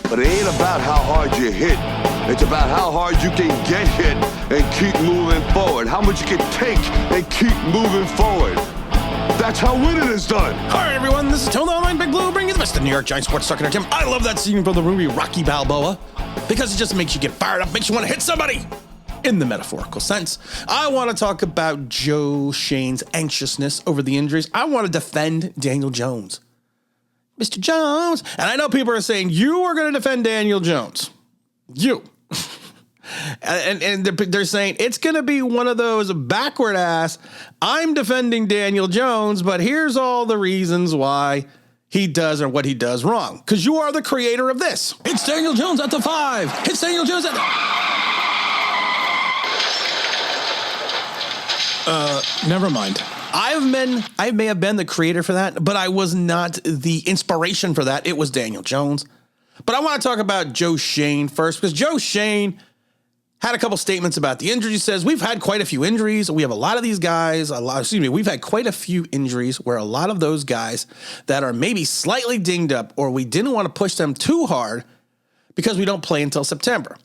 But it ain't about how hard you hit. It's about how hard you can get hit and keep moving forward. How much you can take and keep moving forward. That's how winning is done. All right, everyone. This is Tone the Online Big Blue, bringing you the best of New York Giants sports talk entertainment. I love that scene from the movie Rocky Balboa because it just makes you get fired up, makes you want to hit somebody in the metaphorical sense. I want to talk about Joe Schoen's anxiousness over the injuries. I want to defend Daniel Jones. Mr. Jones. And I know people are saying, you are going to defend Daniel Jones. You. and they're saying it's going to be one of those backward ass, I'm defending Daniel Jones, but here's all the reasons why he does or what he does wrong. Because you are the creator of this. It's Daniel Jones at the 5. It's Daniel Jones at the... Never mind. I may have been the creator for that, but I was not the inspiration for that. It was Daniel Jones. But I want to talk about Joe Schoen first, because Joe Schoen had a couple statements about the injuries. He says, we've had quite a few injuries. We have a lot of these guys, we've had quite a few injuries where a lot of those guys that are maybe slightly dinged up, or we didn't want to push them too hard because we don't play until September.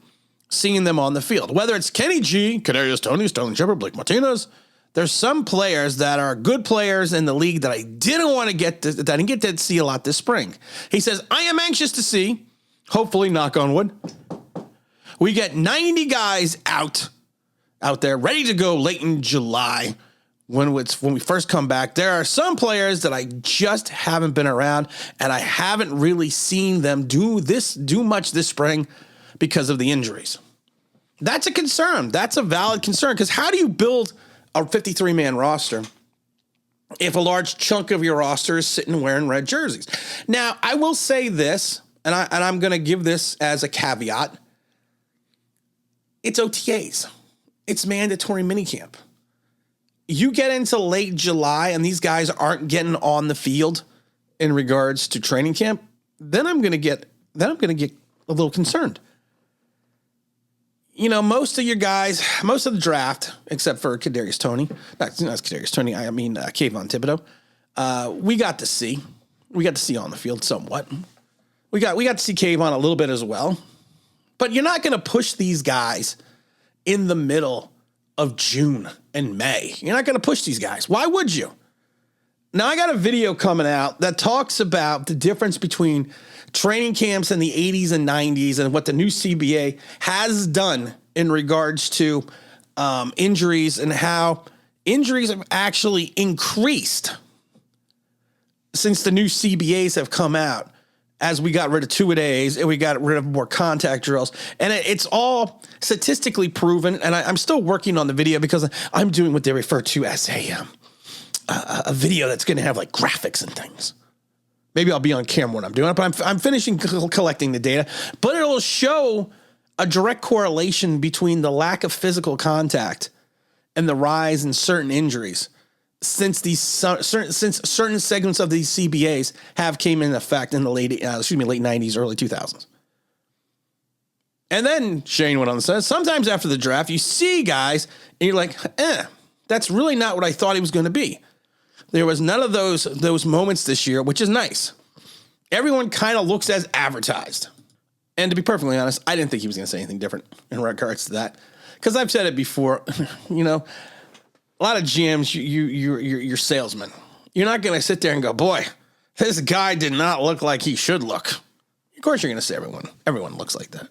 Seeing them on the field, whether it's Kenny G, Kadarius Toney, Sterling Shepard, Blake Martinez, there's some players that are good players in the league that I didn't want to get to, that I didn't get to see a lot this spring. He says, I am anxious to see, hopefully, knock on wood, we get 90 guys out there ready to go late in July when we first come back. There are some players that I just haven't been around, and I haven't really seen them do much this spring because of the injuries. That's a concern. That's a valid concern, because how do you build a 53-man roster if a large chunk of your roster is sitting wearing red jerseys? Now, I will say this, and I'm going to give this as a caveat. It's OTAs. It's mandatory minicamp. You get into late July and these guys aren't getting on the field in regards to training camp, then I'm going to get a little concerned. You know, most of your guys, most of the draft, except for Kadarius Toney, not Kadarius Toney, I mean Kayvon Thibodeau, we got to see on the field somewhat. We got to see Kayvon a little bit as well. But you're not going to push these guys in the middle of June and May. You're not going to push these guys. Why would you? Now, I got a video coming out that talks about the difference between training camps in the 80s and 90s and what the new CBA has done in regards to injuries, and how injuries have actually increased since the new CBAs have come out, as we got rid of two-a-days and we got rid of more contact drills. And it's all statistically proven, and I'm still working on the video because I'm doing what they refer to as a video that's going to have like graphics and things. Maybe I'll be on camera when I'm doing it, but I'm finishing collecting the data. But it'll show a direct correlation between the lack of physical contact and the rise in certain injuries since certain segments of these CBAs have came into effect in the late 90s, early 2000s. And then Shane went on and says, sometimes after the draft, you see guys and you're like, that's really not what I thought he was going to be. There was none of those moments this year, which is nice. Everyone kind of looks as advertised. And to be perfectly honest, I didn't think he was going to say anything different in regards to that. Because I've said it before, you know, a lot of GMs, you're salesmen. You're not going to sit there and go, boy, this guy did not look like he should look. Of course you're going to say everyone looks like that.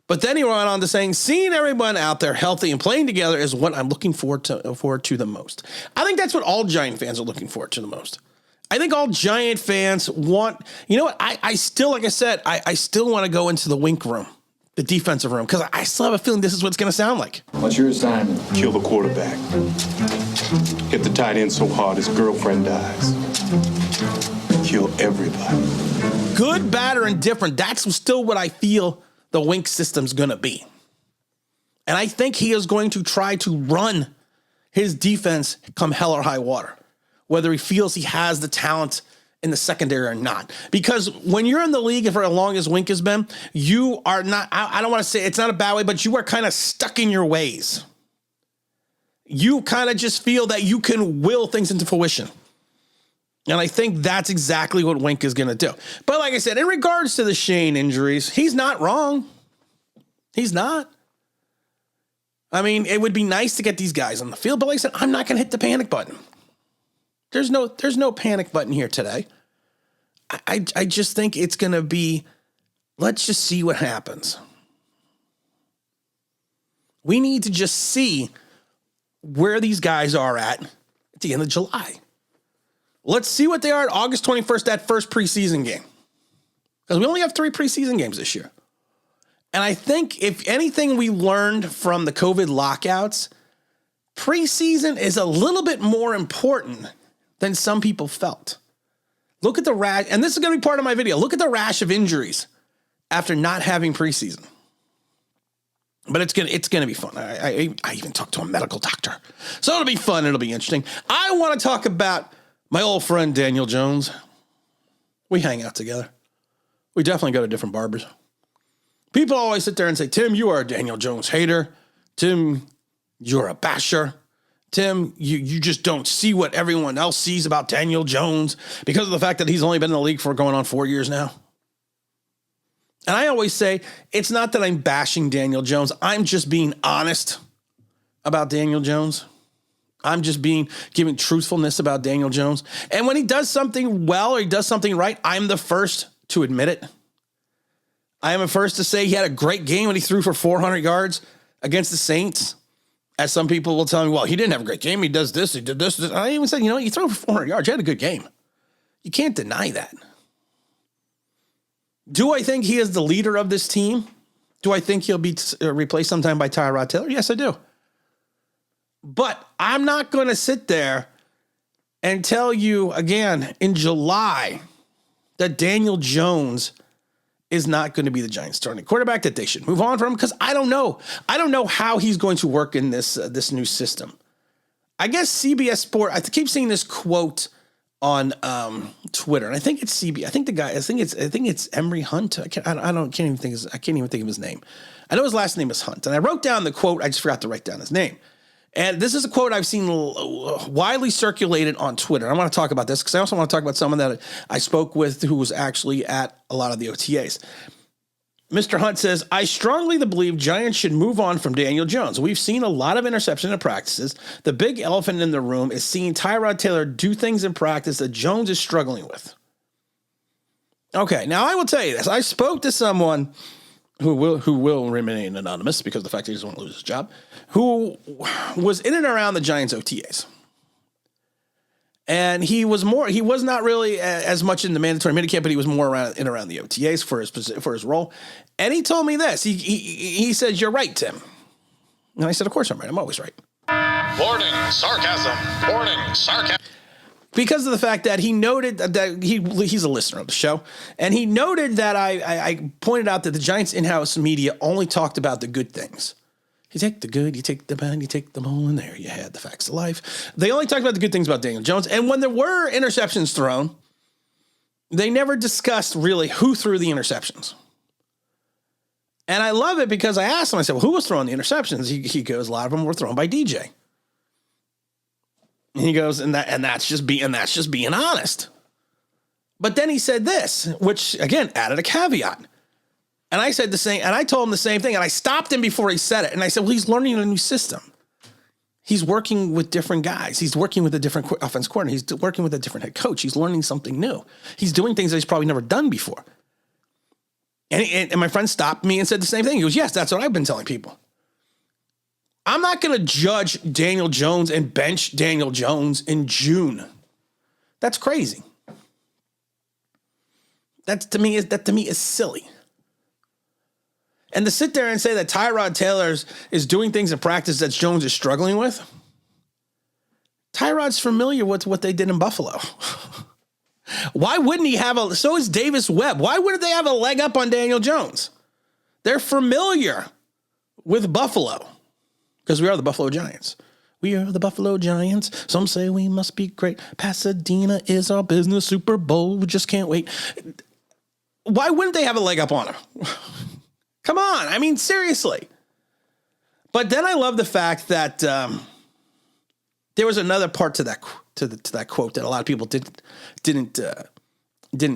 But then he went on to saying, seeing everyone out there healthy and playing together is what I'm looking forward to the most. I think that's what all Giant fans are looking forward to the most. I think all Giant fans want, you know what, I still, like I said, I still want to go into the wink room, the defensive room, because I still have a feeling this is what it's going to sound like. What's your assignment? Kill the quarterback. Hit the tight end so hard his girlfriend dies. Kill everybody. Good, bad, or indifferent, that's still what I feel the wink system's going to be. And I think he is going to try to run his defense come hell or high water, whether he feels he has the talent in the secondary or not. Because when you're in the league for as long as Wink has been, you are not, I don't want to say it's not a bad way, but you are kind of stuck in your ways. You kind of just feel that you can will things into fruition. And I think that's exactly what Wink is going to do. But like I said, in regards to the Schoen injuries, he's not wrong. He's not. I mean, it would be nice to get these guys on the field, but like I said, I'm not going to hit the panic button. There's no panic button here today. I just think it's going to be, let's just see what happens. We need to just see where these guys are at the end of July. Let's see what they are at August 21st, that first preseason game. Because we only have 3 preseason games this year. And I think if anything we learned from the COVID lockouts, preseason is a little bit more important than some people felt. Look at the rash, and this is going to be part of my video. Look at the rash of injuries after not having preseason. But it's gonna be fun. I even talked to a medical doctor. So it'll be fun. It'll be interesting. I want to talk about my old friend Daniel Jones. We hang out together. We definitely go to different barbers. People always sit there and say, Tim, you are a Daniel Jones hater. Tim, you're a basher. Tim, you just don't see what everyone else sees about Daniel Jones because of the fact that he's only been in the league for going on 4 years now. And I always say, it's not that I'm bashing Daniel Jones. I'm just being honest about Daniel Jones. I'm just giving truthfulness about Daniel Jones. And when he does something well or he does something right, I'm the first to admit it. I am the first to say he had a great game when he threw for 400 yards against the Saints. As some people will tell me, well, he didn't have a great game. He does this, he did this. I even said, you throw for 400 yards. You had a good game. You can't deny that. Do I think he is the leader of this team? Do I think he'll be replaced sometime by Tyrod Taylor? Yes, I do. But I'm not going to sit there and tell you again in July that Daniel Jones is not going to be the Giants' starting quarterback, that they should move on from him, because I don't know. I don't know how he's going to work in this new system. I guess CBS Sport, I keep seeing this quote on Twitter, and I think it's CB. I think the guy. I think it's Emery Hunt. I can't even think of his name. I know his last name is Hunt, and I wrote down the quote. I just forgot to write down his name. And this is a quote I've seen widely circulated on Twitter. I want to talk about this because I also want to talk about someone that I spoke with who was actually at a lot of the OTAs. Mr. Hunt says, I strongly believe Giants should move on from Daniel Jones. We've seen a lot of interceptions in practices. The big elephant in the room is seeing Tyrod Taylor do things in practice that Jones is struggling with. Okay, now I will tell you this. I spoke to someone who will remain anonymous because of the fact that he doesn't want to lose his job, who was in and around the Giants OTAs. And he was not really as much in the mandatory minicamp, but he was more around the OTAs for his role. And he told me this. He said, "You're right, Tim." And I said, "Of course I'm right. I'm always right." Warning, sarcasm. Warning, sarcasm. Because of the fact that he noted that he's a listener of the show, and he noted that I pointed out that the Giants in-house media only talked about the good things. You take the good, you take the bad, you take them all in there. You had the facts of life. They only talked about the good things about Daniel Jones. And when there were interceptions thrown, they never discussed really who threw the interceptions. And I love it because I asked him, I said, well, who was throwing the interceptions? He goes, a lot of them were thrown by DJ. And he goes, and that's just being honest. But then he said this, which again added a caveat. And I said the same, and I told him the same thing, and I stopped him before he said it. And I said, well, he's learning a new system. He's working with different guys. He's working with a different offense coordinator. He's working with a different head coach. He's learning something new. He's doing things that he's probably never done before. And my friend stopped me and said the same thing. He goes, yes, that's what I've been telling people. I'm not going to judge Daniel Jones and bench Daniel Jones in June. That's crazy. That to me is silly. And to sit there and say that Tyrod Taylor is doing things in practice that Jones is struggling with, Tyrod's familiar with what they did in Buffalo. Why wouldn't he have so is Davis Webb. Why wouldn't they have a leg up on Daniel Jones? They're familiar with Buffalo because we are the Buffalo Giants. We are the Buffalo Giants. Some say we must be great. Pasadena is our business Super Bowl. We just can't wait. Why wouldn't they have a leg up on him? Come on. I mean, seriously. But then I love the fact that there was another part to to that quote that a lot of people didn't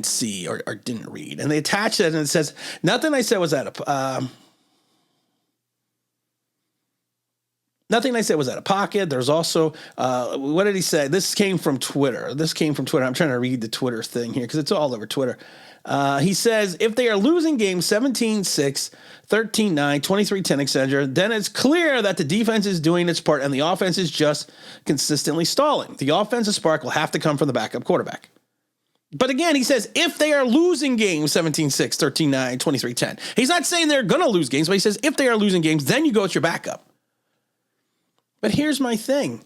see or didn't read, and they attached it, and it says, "Nothing I said was out of nothing I said was out of pocket." There's also what did he say? This came from Twitter. I'm trying to read the Twitter thing here because it's all over Twitter. He says, if they are losing games 17-6, 13-9, 23-10, etc., then it's clear that the defense is doing its part and the offense is just consistently stalling. The offensive spark will have to come from the backup quarterback. But again, he says, if they are losing games 17-6, 13-9, 23-10. He's not saying they're going to lose games, but he says, if they are losing games, then you go with your backup. But here's my thing.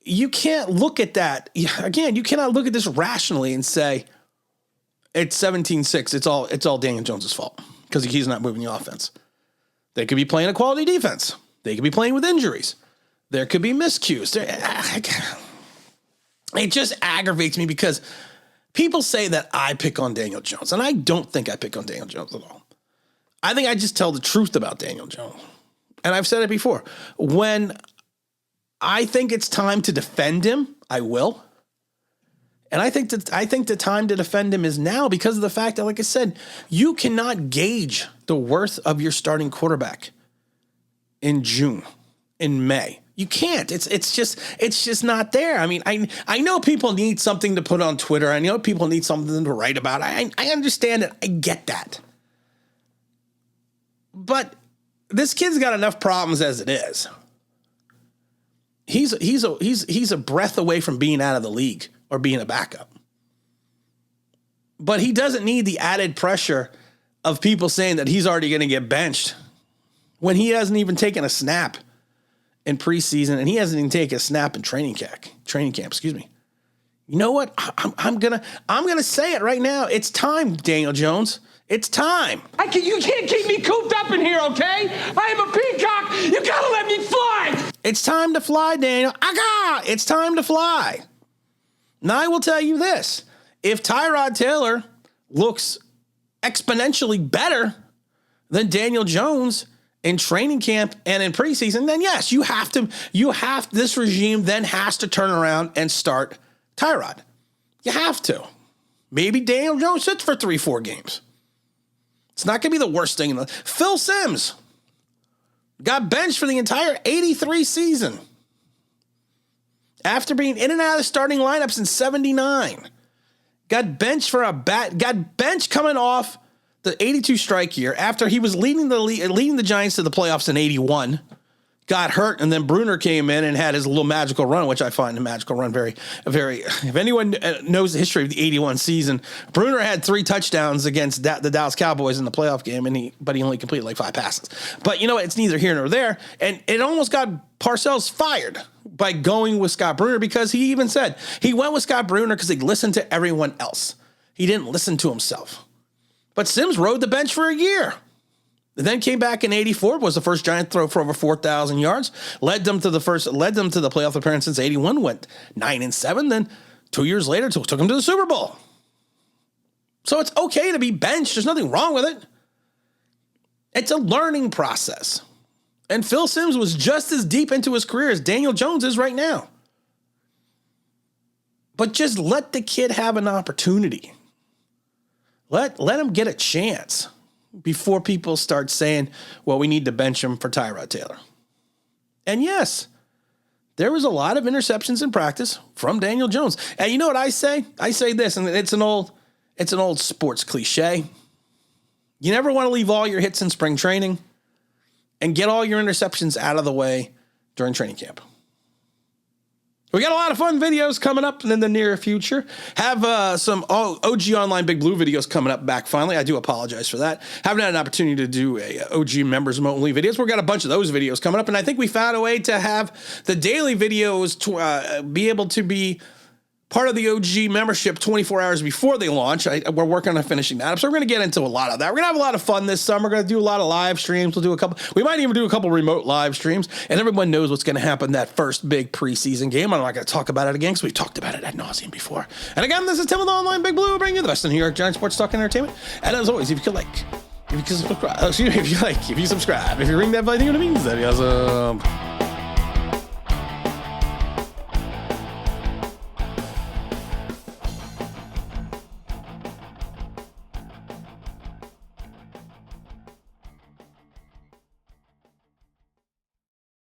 You can't look at that. Again, you cannot look at this rationally and say, it's 17-6. It's all Daniel Jones' fault because he's not moving the offense. They could be playing a quality defense. They could be playing with injuries. There could be miscues. It just aggravates me because people say that I pick on Daniel Jones, and I don't think I pick on Daniel Jones at all. I think I just tell the truth about Daniel Jones. And I've said it before. When I think it's time to defend him, I will. And I think the time to defend him is now because of the fact that, like I said, you cannot gauge the worth of your starting quarterback in June, in May. You can't. It's just not there. I mean, I know people need something to put on Twitter. I know people need something to write about. I understand it. I get that. But this kid's got enough problems as it is. He's a breath away from being out of the league or being a backup. But he doesn't need the added pressure of people saying that he's already going to get benched when he hasn't even taken a snap in preseason and he hasn't even taken a snap in training camp. Excuse me. You know what? I'm gonna say it right now. It's time, Daniel Jones. It's time. You can't keep me cooped up in here, okay? I am a peacock. You gotta let me fly. It's time to fly, Daniel. It's time to fly. Now, I will tell you this. If Tyrod Taylor looks exponentially better than Daniel Jones in training camp and in preseason, then yes, this regime then has to turn around and start Tyrod. You have to. Maybe Daniel Jones sits for 3-4 games. It's not going to be the worst thing. Phil Simms got benched for the entire 83 season after being in and out of the starting lineups in 79. Got benched coming off the 82 strike year after he was leading the Giants to the playoffs in 81. Got hurt, and then Bruner came in and had his little magical run, which I find the magical run very, very. If anyone knows the history of the 81 season, Bruner had 3 touchdowns against the Dallas Cowboys in the playoff game, but he only completed like 5 passes. But you know, it's neither here nor there, and it almost got Parcells fired by going with Scott Bruner because he even said he went with Scott Bruner because he listened to everyone else. He didn't listen to himself. But Simms rode the bench for a year. Then came back in 84, was the first Giant throw for over 4,000 yards, led them to the playoff appearance since 81, went 9-7, then 2 years later took them to the Super Bowl. So it's okay to be benched. There's nothing wrong with it. It's a learning process. And Phil Simms was just as deep into his career as Daniel Jones is right now. But just let the kid have an opportunity. Let him get a chance before people start saying, well, we need to bench him for Tyrod Taylor. And yes, there was a lot of interceptions in practice from Daniel Jones. And you know what I say? I say this, and it's an old sports cliche. You never want to leave all your hits in spring training and get all your interceptions out of the way during training camp. We got a lot of fun videos coming up in the near future. Have some OG Online Big Blue videos coming up back finally. I do apologize for that. Haven't had an opportunity to do a OG members only videos. We've got a bunch of those videos coming up, and I think we found a way to have the daily videos to be able to be part of the OG membership 24 hours before they launch. We're working on finishing that up. So we're going to get into a lot of that. We're going to have a lot of fun this summer. We're going to do a lot of live streams. We might even do a couple remote live streams. And everyone knows what's going to happen that first big preseason game. I'm not going to talk about it again because we've talked about it ad nauseum before. And again, this is Tim with Online Big Blue, bringing you the best in New York Giants sports talk and entertainment. And as always, if you subscribe, if you ring that bell, you know what it means. That'd be awesome.